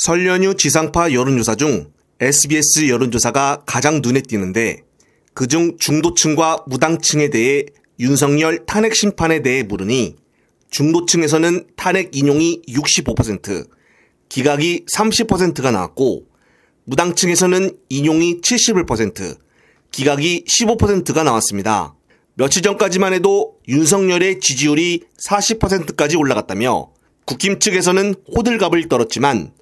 설 연휴 지상파 여론조사 중 SBS 여론조사가 가장 눈에 띄는데 그중 중도층과 무당층에 대해 윤석열 탄핵 심판에 대해 물으니 중도층에서는 탄핵 인용이 65%, 기각이 30%가 나왔고 무당층에서는 인용이 71%, 기각이 15%가 나왔습니다. 며칠 전까지만 해도 윤석열의 지지율이 40%까지 올라갔다며 국힘 측에서는 호들갑을 떨었지만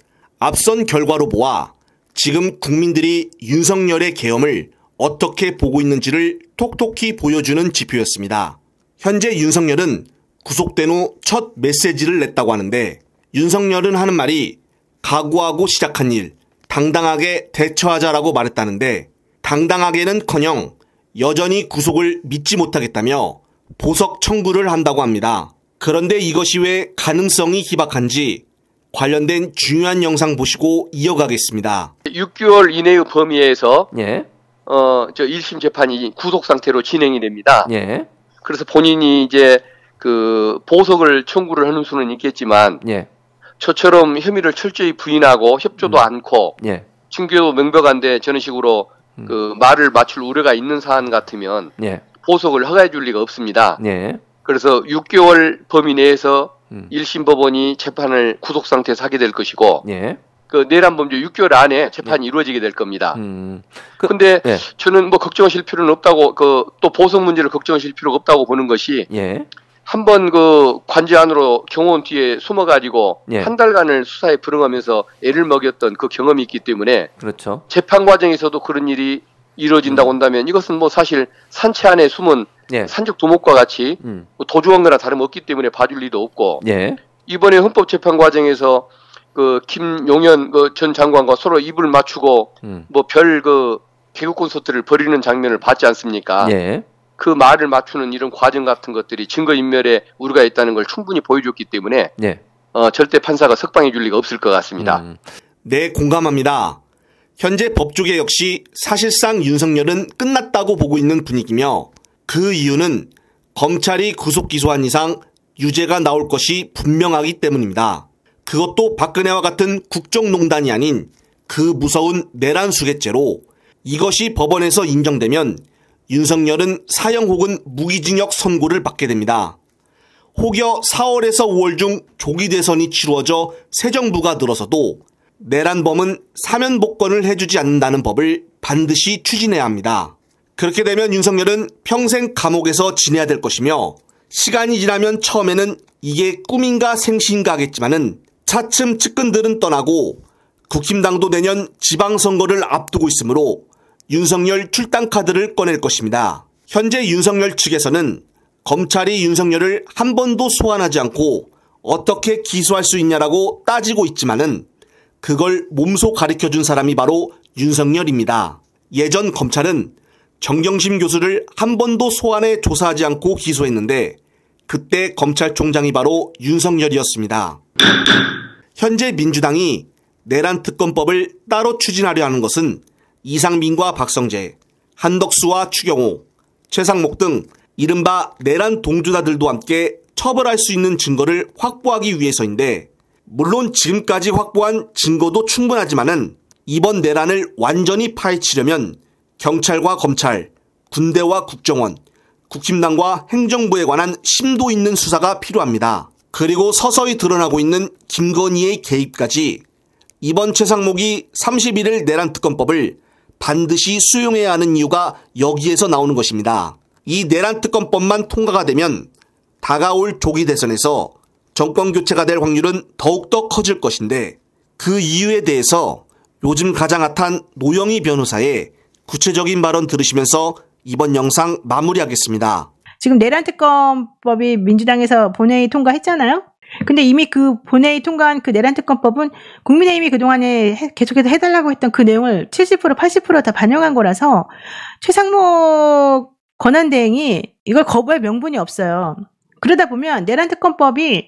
앞선 결과로 보아 지금 국민들이 윤석열의 계엄을 어떻게 보고 있는지를 톡톡히 보여주는 지표였습니다. 현재 윤석열은 구속된 후 첫 메시지를 냈다고 하는데 윤석열은 하는 말이 각오하고 시작한 일, 당당하게 대처하자라고 말했다는데 당당하게는커녕 여전히 구속을 믿지 못하겠다며 보석 청구를 한다고 합니다. 그런데 이것이 왜 가능성이 희박한지 관련된 중요한 영상 보시고 이어가겠습니다. 6개월 이내의 범위에서 1심 재판이 구속 상태로 진행이 됩니다. 그래서 본인이 이제 그 보석을 청구를 하는 수는 있겠지만 저처럼 혐의를 철저히 부인하고 협조도 않고 징계도 명백한데 저런 식으로 그 말을 맞출 우려가 있는 사안 같으면 보석을 허가해 줄 리가 없습니다. 그래서 6개월 범위 내에서 1심 법원이 재판을 구속 상태에서 하게 될 것이고 그 내란 범죄 6개월 안에 재판이 이루어지게 될 겁니다. 근데 저는 뭐 걱정하실 필요는 없다고 또 보석 문제를 걱정하실 필요가 없다고 보는 것이 한번 그 관제 안으로 경호원 뒤에 숨어가지고 한 달간을 수사에 불응하면서 애를 먹였던 그 경험이 있기 때문에 재판 과정에서도 그런 일이 이루어진다고 한다면 이것은 뭐 사실 산채 안에 숨은 산적 두목과 같이 뭐 도주한 거나 다름없기 때문에 봐줄 리도 없고 이번에 헌법재판 과정에서 그 김용현 그 전 장관과 서로 입을 맞추고 뭐 별 그 개그 콘서트를 벌이는 장면을 봤지 않습니까? 그 말을 맞추는 이런 과정 같은 것들이 증거인멸에 우려가 있다는 걸 충분히 보여줬기 때문에 절대 판사가 석방해 줄 리가 없을 것 같습니다. 네, 공감합니다. 현재 법조계 역시 사실상 윤석열은 끝났다고 보고 있는 분위기며 그 이유는 검찰이 구속 기소한 이상 유죄가 나올 것이 분명하기 때문입니다. 그것도 박근혜와 같은 국정농단이 아닌 그 무서운 내란 수괴죄로 이것이 법원에서 인정되면 윤석열은 사형 혹은 무기징역 선고를 받게 됩니다. 혹여 4월에서 5월 중 조기 대선이 치루어져 새 정부가 들어서도 내란범은 사면 복권을 해주지 않는다는 법을 반드시 추진해야 합니다. 그렇게 되면 윤석열은 평생 감옥에서 지내야 될 것이며 시간이 지나면 처음에는 이게 꿈인가 생시인가 하겠지만은 차츰 측근들은 떠나고 국힘당도 내년 지방선거를 앞두고 있으므로 윤석열 출당 카드를 꺼낼 것입니다. 현재 윤석열 측에서는 검찰이 윤석열을 한 번도 소환하지 않고 어떻게 기소할 수 있냐라고 따지고 있지만은 그걸 몸소 가르쳐준 사람이 바로 윤석열입니다. 예전 검찰은 정경심 교수를 한 번도 소환해 조사하지 않고 기소했는데 그때 검찰총장이 바로 윤석열이었습니다. 현재 민주당이 내란특검법을 따로 추진하려 하는 것은 이상민과 박성재, 한덕수와 추경호, 최상목 등 이른바 내란 동조자들도 함께 처벌할 수 있는 증거를 확보하기 위해서인데 물론 지금까지 확보한 증거도 충분하지만은 이번 내란을 완전히 파헤치려면 경찰과 검찰, 군대와 국정원, 국힘당과 행정부에 관한 심도 있는 수사가 필요합니다. 그리고 서서히 드러나고 있는 김건희의 개입까지 이번 최상목이 31일 내란특검법을 반드시 수용해야 하는 이유가 여기에서 나오는 것입니다. 이 내란특검법만 통과가 되면 다가올 조기 대선에서 정권 교체가 될 확률은 더욱더 커질 것인데 그 이유에 대해서 요즘 가장 핫한 노영희 변호사의 구체적인 발언 들으시면서 이번 영상 마무리하겠습니다. 지금 내란특검법이 민주당에서 본회의 통과했잖아요. 근데 이미 그 본회의 통과한 그 내란특검법은 국민의힘이 그동안에 계속해서 해달라고 했던 그 내용을 70% 80% 다 반영한 거라서 최상목 권한대행이 이걸 거부할 명분이 없어요. 그러다 보면 내란특검법이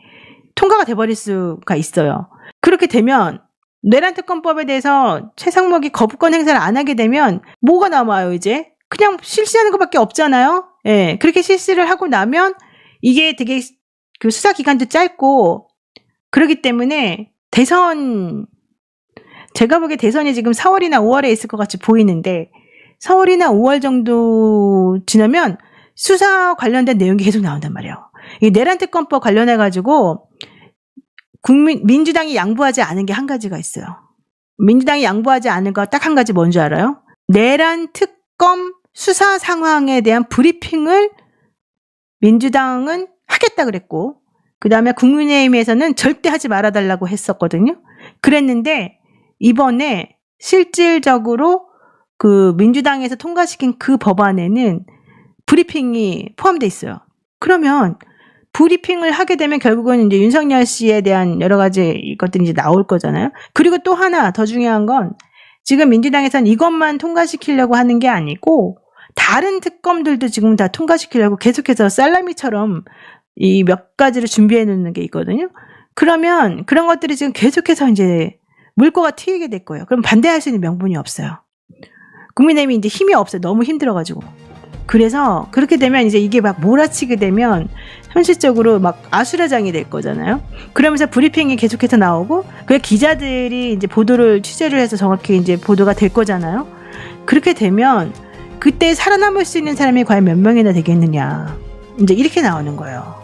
통과가 돼버릴 수가 있어요. 그렇게 되면 내란특검법에 대해서 최상목이 거부권 행사를 안 하게 되면 뭐가 남아요 이제? 그냥 실시하는 것밖에 없잖아요. 예, 그렇게 실시를 하고 나면 이게 되게 그 수사 기간도 짧고 그렇기 때문에 대선 제가 보기에 대선이 지금 4월이나 5월에 있을 것 같이 보이는데 4월이나 5월 정도 지나면 수사 관련된 내용이 계속 나온단 말이에요. 이 내란 특검법 관련해 가지고 민주당이 양보하지 않은 게 한 가지가 있어요. 민주당이 양보하지 않은 거 딱 한 가지 뭔지 알아요? 내란 특검 수사 상황에 대한 브리핑을 민주당은 하겠다 그랬고, 그 다음에 국민의힘에서는 절대 하지 말아달라고 했었거든요. 그랬는데 이번에 실질적으로 그 민주당에서 통과시킨 그 법안에는 브리핑이 포함되어 있어요. 그러면 브리핑을 하게 되면 결국은 이제 윤석열 씨에 대한 여러 가지 것들이 이제 나올 거잖아요. 그리고 또 하나 더 중요한 건 지금 민주당에서는 이것만 통과시키려고 하는 게 아니고 다른 특검들도 지금 다 통과시키려고 계속해서 살라미처럼 이 몇 가지를 준비해 놓는 게 있거든요. 그러면 그런 것들이 지금 계속해서 이제 물꼬가 튀게 될 거예요. 그럼 반대할 수 있는 명분이 없어요. 국민의힘이 이제 힘이 없어요. 너무 힘들어가지고. 그래서 그렇게 되면 이제 이게 막 몰아치게 되면 현실적으로 막 아수라장이 될 거잖아요. 그러면서 브리핑이 계속해서 나오고 그 기자들이 이제 보도를 취재를 해서 정확히 이제 보도가 될 거잖아요. 그렇게 되면 그때 살아남을 수 있는 사람이 과연 몇 명이나 되겠느냐. 이제 이렇게 나오는 거예요.